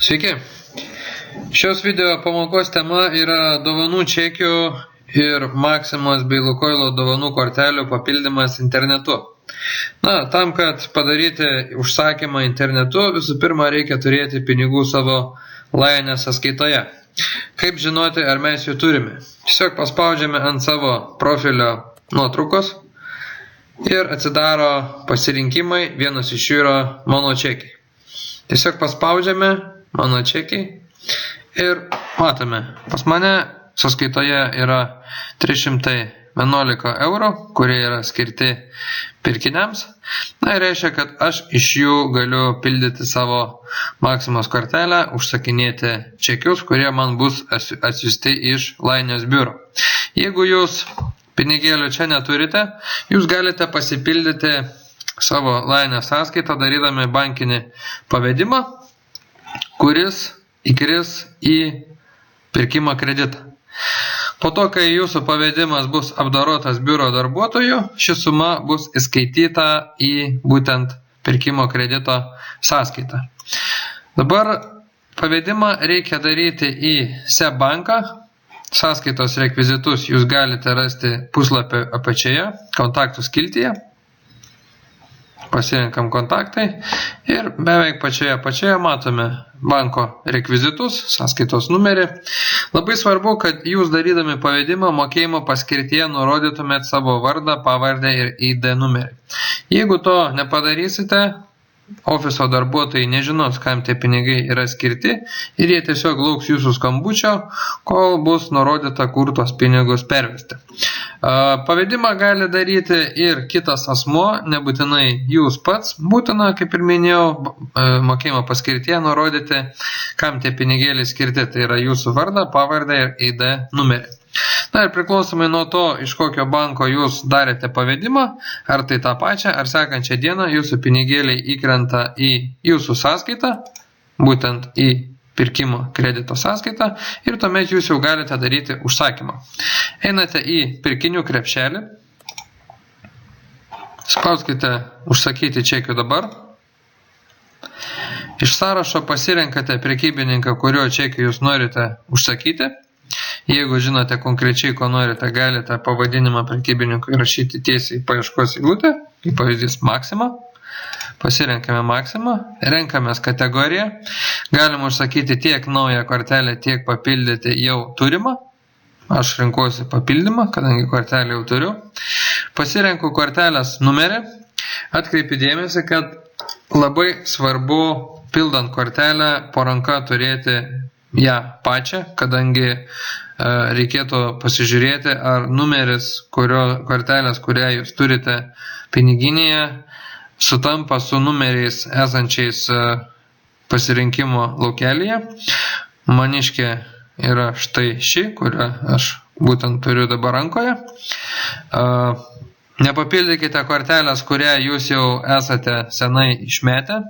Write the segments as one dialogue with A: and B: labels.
A: Sveiki. Šios video pamokos tema yra dovanų čekių ir Maksimos bei Lukoilo dovanų kortelių papildymas internetu. Tam, kad padaryti užsakymą internetu, visų pirma reikia turėti pinigų savo Laine sąskaitoje. Kaip žinoti, ar mes jų turime? Tiesiog paspaudžiame ant savo profilio nuotraukos ir atsidaro pasirinkimai, vienas iš jų yra mano čekiai. Tiesiog paspaudžiame mano čekiai ir matome, pas mane sąskaitoje yra 311 eurų, kurie yra skirti pirkiniams. Ir reiškia, kad aš iš jų galiu pildyti savo Maksimos kortelę, užsakinėti čekius, kurie man bus atsiųsti iš Lainės biuro. Jeigu jūs pinigėlių čia neturite, jūs galite pasipildyti savo Lainės sąskaitą, darydami bankinį pavedimą, kuris įkris į pirkimo kreditą. Po to, kai jūsų pavedimas bus apdorotas biuro darbuotojų, ši suma bus įskaityta į būtent pirkimo kredito sąskaitą. Dabar pavedimą reikia daryti į SEB banką. Sąskaitos rekvizitus jūs galite rasti puslapio apačioje, kontaktų skiltyje. Pasirinkam kontaktai ir beveik pačioje matome banko rekvizitus, sąskaitos numerį. Labai svarbu, kad jūs darydami pavedimą mokėjimo paskirtyje nurodytumėt savo vardą, pavardę ir ID numerį. Jeigu to nepadarysite, ofiso darbuotojai nežinos, kam tie pinigai yra skirti ir jie tiesiog lauks jūsų skambučio, kol bus nurodyta, kur tos pinigus pervesti. Pavedimą gali daryti ir kitas asmuo, nebūtinai jūs pats. Būtina, kaip ir minėjau, mokėjimo paskirtyje nurodyti, kam tie pinigėliai skirti. Tai yra jūsų vardą, pavardę ir ID numerį. Ir priklausomai nuo to, iš kokio banko jūs darėte pavedimą, ar tai tą pačią, ar sekančią dieną jūsų pinigėliai įkrenta į jūsų sąskaitą, būtent į pirkimo kredito sąskaitą, ir tuomet jūs jau galite daryti užsakymą. Einate į pirkinių krepšelį, spauskite užsakyti čekių dabar. Iš sąrašo pasirenkate prekybininką, kurio čekį jūs norite užsakyti. Jeigu žinote konkrečiai, ko norite, galite pavadinimą prekybininkui įrašyti tiesiai į paieškos eilutę, kaip pavyzdys Maksima. Pasirenkame Maksimą, renkamės kategoriją, galime užsakyti tiek naują kortelę, tiek papildyti jau turimą. Aš renkuosi papildymą, kadangi kortelę jau turiu. Pasirenku kortelės numerį, atkreipiu dėmesį, kad labai svarbu pildant kortelę po ranka turėti ją pačią, kadangi reikėtų pasižiūrėti, ar numeris kortelės, kurią jūs turite piniginėje, sutampa su numeriais esančiais pasirinkimo laukelyje. Maniškė yra štai ši, kurią aš būtent turiu dabar rankoje. Nepapildykite kortelės, kurią jūs jau esate senai išmetę,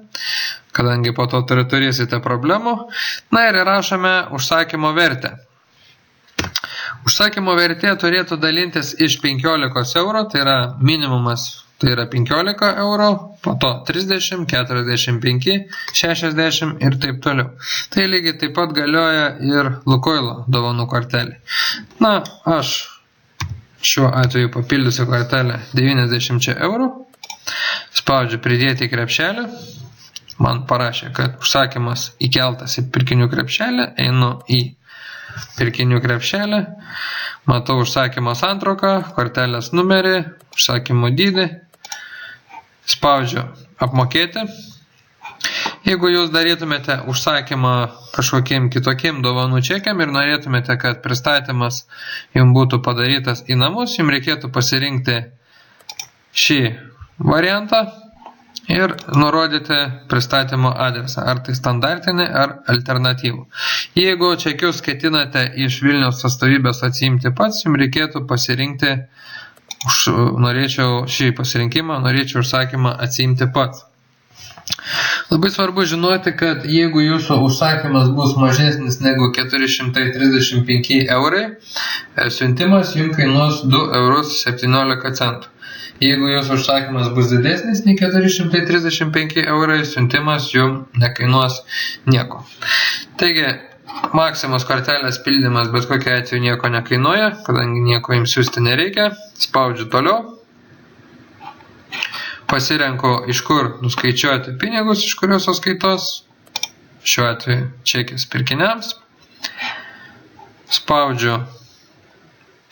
A: kadangi po to turėsite problemų. Ir įrašome užsakymo vertę. Užsakymo vertė turėtų dalintis iš 15 eurų, tai yra minimumas, tai yra 15 eurų, po to 30, 45, 60 ir taip toliau. Tai lygiai taip pat galioja ir Lukoilo dovanų kortelė. Aš šiuo atveju papildysiu kortelę 90 eurų, spaudžiu pridėti į krepšelį, man parašė, kad užsakymas įkeltas į pirkinių krepšelį, einu į pirkinių krepšelį, matau užsakymo santrauką, kortelės numerį, užsakymo dydį, spaudžiu apmokėti. Jeigu jūs darytumėte užsakymą kažkokiem kitokiem dovanų čekiam ir norėtumėte, kad pristatymas jums būtų padarytas į namus, jums reikėtų pasirinkti šį variantą ir nurodyti pristatymo adresą, ar tai standartinį, ar alternatyvų. Jeigu čekius ketinate iš Vilniaus atstovybės atsiimti pats, jums reikėtų pasirinkti, šį pasirinkimą, norėčiau užsakymą atsiimti pats. Labai svarbu žinoti, kad jeigu jūsų užsakymas bus mažesnis negu 435 eurai, siuntimas jums kainuos 2,17 eurų. Jeigu jūsų užsakymas bus didesnis nei 435 eurai, siuntimas jums nekainuos nieko. Taigi, Maximos kortelės pildymas bet kokia atveju nieko nekainuoja, kadangi nieko jums siųsti nereikia. Spaudžiu toliau. Pasirenku, iš kur nuskaičiuoti pinigus, iš kurios sąskaitos. Šiuo atveju čekis pirkiniams. Spaudžiu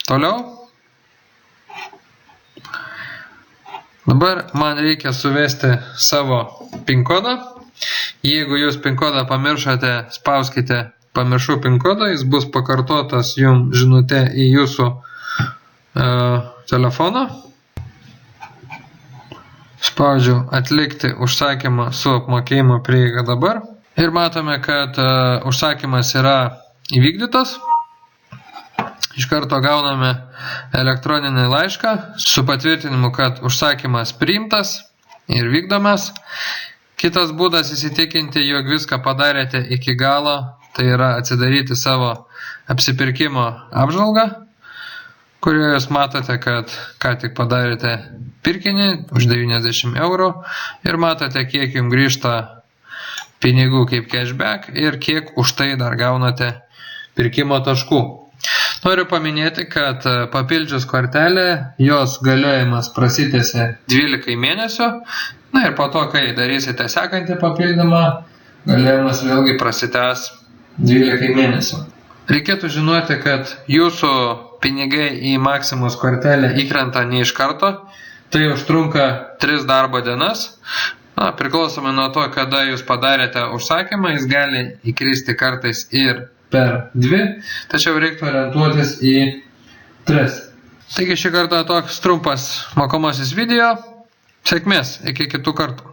A: toliau. Dabar man reikia suvesti savo PIN kodą. Jeigu jūs PIN kodą pamiršote, spauskite pamiršau PIN kodą, jis bus pakartotas jums žinute į jūsų telefoną. Spaudžiu atlikti užsakymą su apmokėjimo prieiga dabar. Ir matome, kad užsakymas yra įvykdytas. Iš karto gauname elektroninį laišką su patvirtinimu, kad užsakymas priimtas ir vykdomas. Kitas būdas įsitikinti, jog viską padarėte iki galo, tai yra atsidaryti savo apsipirkimo apžvalgą, kurioje jūs matote, kad ką tik padarėte pirkinį už 90 eurų ir matote, kiek jums grįžta pinigų kaip cashback ir kiek už tai dar gaunate pirkimo taškų. Noriu paminėti, kad papildžius kortelę, jos galiojimas prasitęsia 12 mėnesių. Na ir po to, kai darysite sekantį papildymą, galiojimas vėlgi prasitęs 12 mėnesių. Reikėtų žinoti, kad jūsų pinigai į Maximos kortelę įkrenta ne iš karto. Tai užtrunka 3 darbo dienas. Priklausomai nuo to, kada jūs padarėte užsakymą, jis gali įkristi kartais ir per 2, tačiau reiktų orientuotis į 3. Taigi šį kartą toks trumpas mokomasis video. Sėkmės, iki kitų kartų.